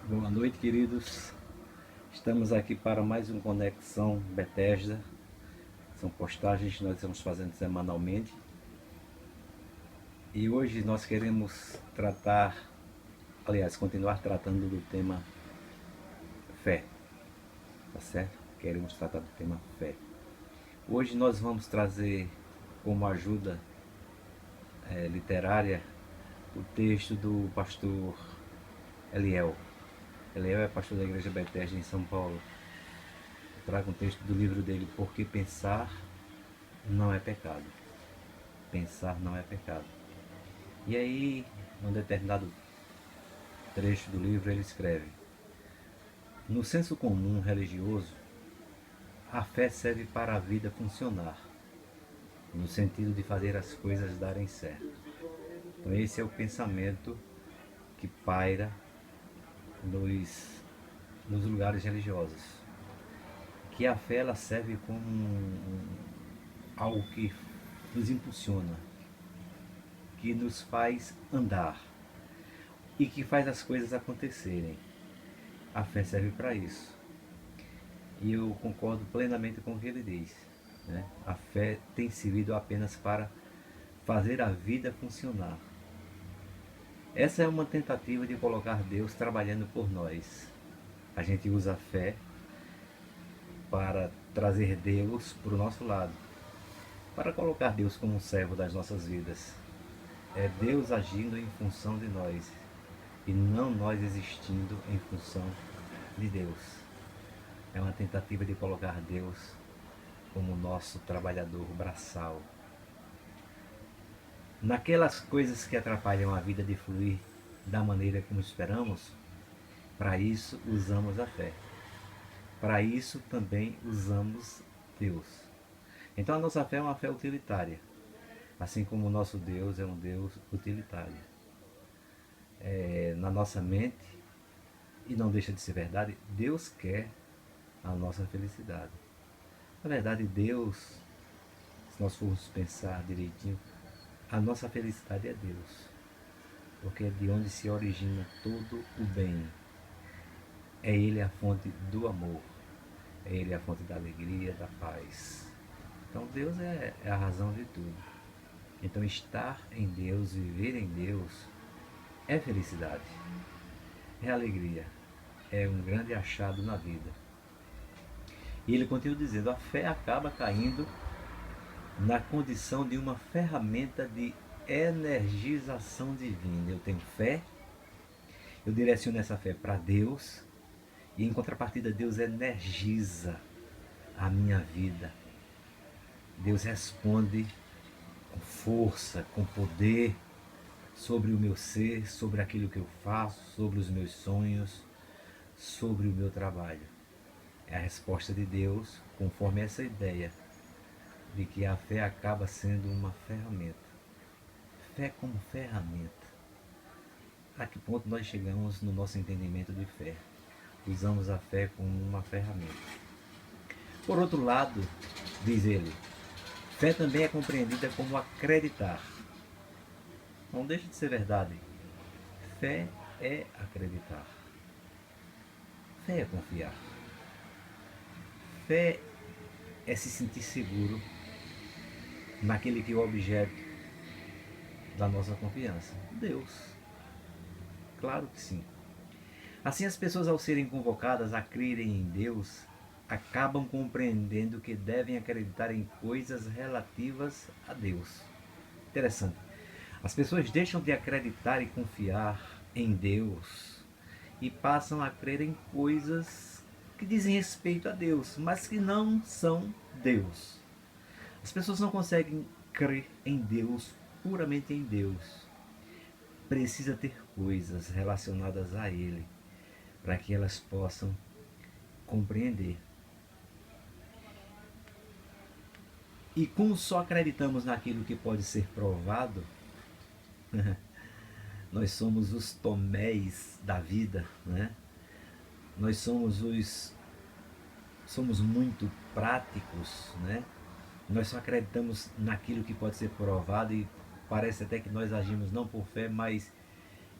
Boa noite, queridos. Estamos aqui para mais um Conexão Bethesda. São postagens que nós estamos fazendo semanalmente. E hoje nós queremos continuar tratando do tema fé, tá certo? Queremos tratar do tema fé. Hoje nós vamos trazer como ajuda literária o texto do pastor Eliel. Eliel é pastor da Igreja Bethesda em São Paulo. Trago um texto do livro dele, Porque Pensar Não é Pecado. Pensar não é pecado. E aí, num determinado trecho do livro, ele escreve: no senso comum religioso, a fé serve para a vida funcionar, no sentido de fazer as coisas darem certo. Então esse é o pensamento que paira nos lugares religiosos. Que a fé ela serve como algo que nos impulsiona, que nos faz andar e que faz as coisas acontecerem. A fé serve para isso. E eu concordo plenamente com o que ele diz, né? A fé tem servido apenas para fazer a vida funcionar. Essa é uma tentativa de colocar Deus trabalhando por nós. A gente usa a fé para trazer Deus para o nosso lado, para colocar Deus como um servo das nossas vidas. É Deus agindo em função de nós e não nós existindo em função de Deus. É uma tentativa de colocar Deus como nosso trabalhador braçal. Naquelas coisas que atrapalham a vida de fluir da maneira como esperamos, para isso usamos a fé. Para isso também usamos Deus. Então a nossa fé é uma fé utilitária, assim como o nosso Deus é um Deus utilitário. Na nossa mente, e não deixa de ser verdade, Deus quer a nossa felicidade. Na verdade, Deus, se nós formos pensar direitinho, a nossa felicidade é Deus, porque é de onde se origina todo o bem. É Ele a fonte do amor, é Ele a fonte da alegria, da paz. Então Deus é a razão de tudo. Então estar em Deus, viver em Deus, é felicidade, é alegria, é um grande achado na vida. E ele continua dizendo, a fé acaba caindo na condição de uma ferramenta de energização divina. Eu tenho fé, eu direciono essa fé para Deus, e em contrapartida Deus energiza a minha vida. Deus responde com força, com poder sobre o meu ser, sobre aquilo que eu faço, sobre os meus sonhos, sobre o meu trabalho. É a resposta de Deus conforme essa ideia de que a fé acaba sendo uma ferramenta. Fé como ferramenta. A que ponto nós chegamos no nosso entendimento de fé? Usamos a fé como uma ferramenta. Por outro lado, diz ele, fé também é compreendida como acreditar. Não deixa de ser verdade. Fé é acreditar. Fé é confiar. Fé é se sentir seguro naquele que é o objeto da nossa confiança. Deus. Claro que sim. Assim, as pessoas, ao serem convocadas a crerem em Deus, acabam compreendendo que devem acreditar em coisas relativas a Deus. Interessante. As pessoas deixam de acreditar e confiar em Deus e passam a crer em coisas que dizem respeito a Deus, mas que não são Deus. As pessoas não conseguem crer em Deus, puramente em Deus. Precisa ter coisas relacionadas a Ele para que elas possam compreender. E como só acreditamos naquilo que pode ser provado, nós somos os toméis da vida, né? Nós somos muito práticos, né? Nós só acreditamos naquilo que pode ser provado e parece até que nós agimos não por fé, mas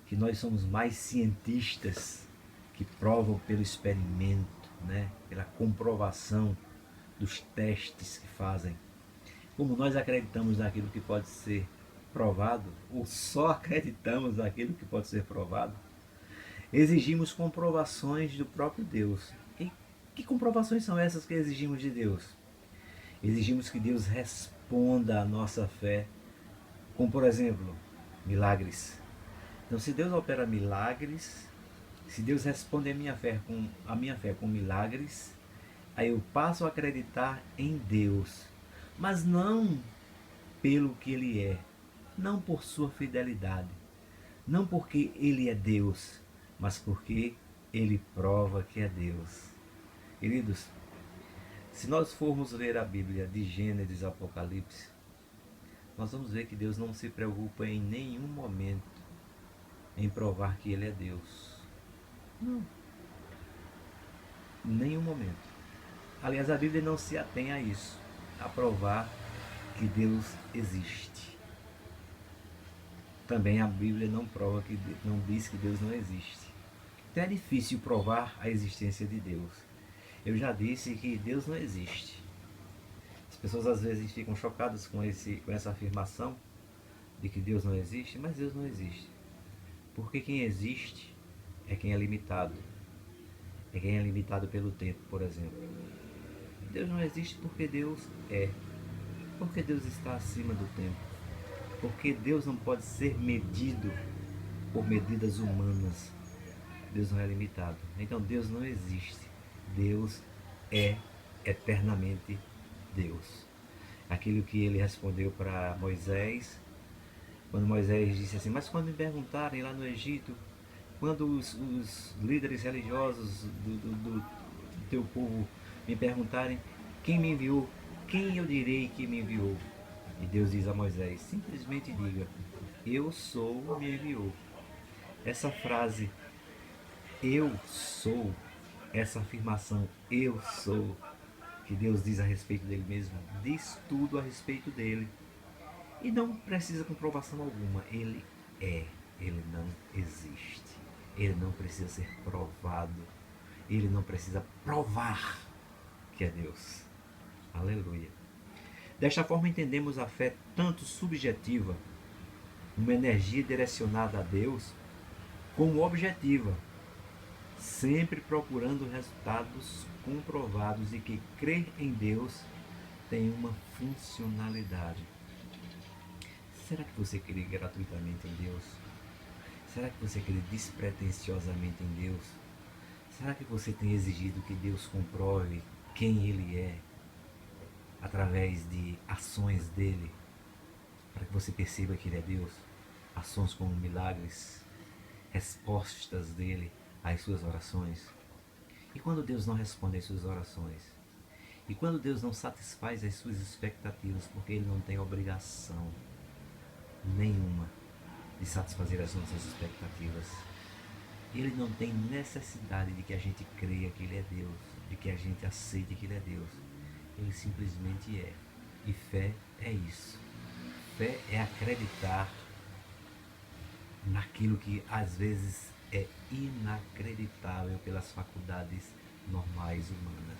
que nós somos mais cientistas que provam pelo experimento, né? Pela comprovação dos testes que fazem. Como nós acreditamos naquilo que pode ser provado, ou só acreditamos naquilo que pode ser provado, exigimos comprovações do próprio Deus. E que comprovações são essas que exigimos de Deus? Exigimos que Deus responda à nossa fé, como por exemplo, milagres. Então, se Deus opera milagres, se Deus responde a minha fé com milagres, aí eu passo a acreditar em Deus, mas não pelo que Ele é, não por sua fidelidade, não porque Ele é Deus, mas porque Ele prova que é Deus. Queridos, se nós formos ler a Bíblia de Gênesis a Apocalipse, nós vamos ver que Deus não se preocupa em nenhum momento em provar que Ele é Deus. Não, em nenhum momento. Aliás, a Bíblia não se atém a isso, a provar que Deus existe. Também a Bíblia não prova que não diz que Deus não existe. Então é difícil provar a existência de Deus. Eu já disse que Deus não existe. As pessoas às vezes ficam chocadas com essa afirmação de que Deus não existe, mas Deus não existe. Porque quem existe é quem é limitado. É quem é limitado pelo tempo, por exemplo. Deus não existe porque Deus é. Porque Deus está acima do tempo. Porque Deus não pode ser medido por medidas humanas. Deus não é limitado. Então Deus não existe. Deus é eternamente Deus. Aquilo que ele respondeu para Moisés, quando Moisés disse assim, mas quando me perguntarem lá no Egito, quando os líderes religiosos do teu povo me perguntarem quem me enviou, quem eu direi que me enviou? E Deus diz a Moisés, simplesmente diga, eu sou, me enviou. Essa frase, eu sou, essa afirmação, eu sou, que Deus diz a respeito dele mesmo, diz tudo a respeito dele. E não precisa comprovação alguma, ele é, ele não existe. Ele não precisa ser provado, ele não precisa provar que é Deus. Aleluia. Desta forma entendemos a fé tanto subjetiva, uma energia direcionada a Deus, como objetiva, sempre procurando resultados comprovados e que crer em Deus tem uma funcionalidade. Será que você crê gratuitamente em Deus? Será que você crê despretensiosamente em Deus? Será que você tem exigido que Deus comprove quem Ele é através de ações dele, para que você perceba que Ele é Deus? Ações como milagres, respostas dele às suas orações. E quando Deus não responde às suas orações? E quando Deus não satisfaz as suas expectativas, porque Ele não tem obrigação nenhuma de satisfazer as nossas expectativas. Ele não tem necessidade de que a gente creia que Ele é Deus, de que a gente aceite que Ele é Deus. Ele simplesmente é. E fé é isso. Fé é acreditar naquilo que às vezes é inacreditável pelas faculdades normais humanas.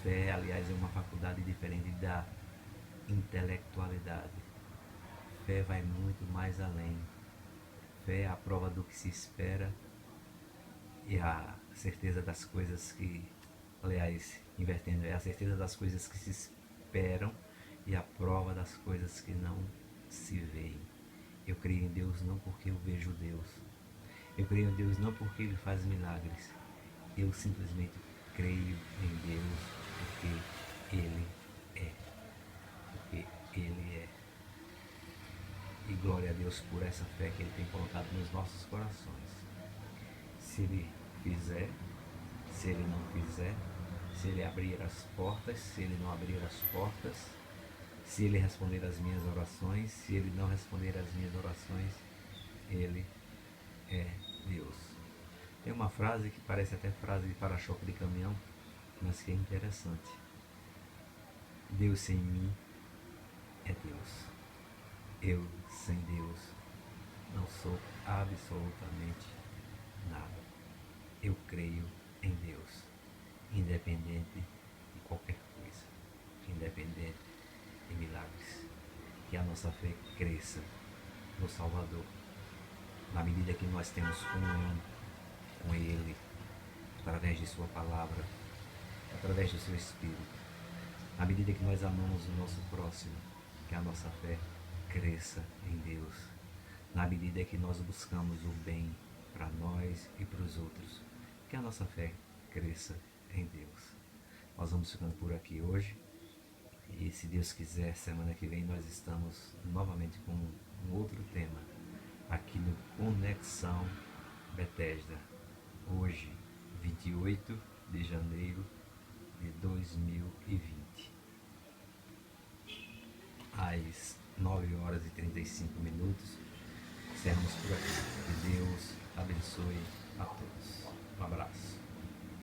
Fé, aliás, é uma faculdade diferente da intelectualidade. Fé vai muito mais além. Fé é a prova do que se espera e a certeza das coisas que, aliás, invertendo, é a certeza das coisas que se esperam e a prova das coisas que não se veem. Eu creio em Deus não porque eu vejo Deus. Eu creio em Deus não porque Ele faz milagres. Eu simplesmente creio em Deus porque Ele é. Porque Ele é. E glória a Deus por essa fé que Ele tem colocado nos nossos corações. Se Ele fizer, se Ele não fizer, se Ele abrir as portas, se Ele não abrir as portas, se Ele responder as minhas orações, se Ele não responder as minhas orações, Ele é Deus. Tem uma frase que parece até frase de para-choque de caminhão, mas que é interessante. Deus sem mim é Deus. Eu sem Deus não sou absolutamente nada. eu creio em Deus, independente de qualquer coisa, independente de milagres. Que a nossa fé cresça no Salvador, na medida que nós temos comunhão com Ele, através de Sua palavra, através do Seu Espírito, na medida que nós amamos o nosso próximo, que a nossa fé cresça em Deus, na medida que nós buscamos o bem para nós e para os outros, que a nossa fé cresça em Deus. Nós vamos ficando por aqui hoje e, se Deus quiser, semana que vem nós estamos novamente com um outro tema aqui no Conexão Bethesda. Hoje, 28 de janeiro de 2020, às 9 horas e 35 minutos. Encerramos por aqui. Que Deus abençoe a todos.